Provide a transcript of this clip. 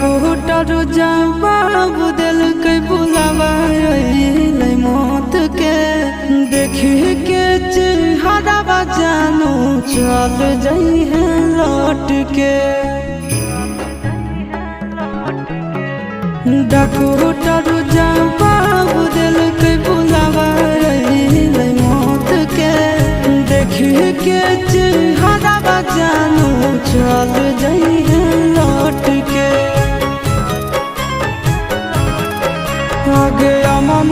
Doctor जवाब दिल के बुलावा मौत के देखी के चेहरा जानू चल जाई है लौट के। डॉक्टर जवाब दिल के बुलावा मौत के देखी के चेहरा जानू चल जाई है लौट के। आगे मन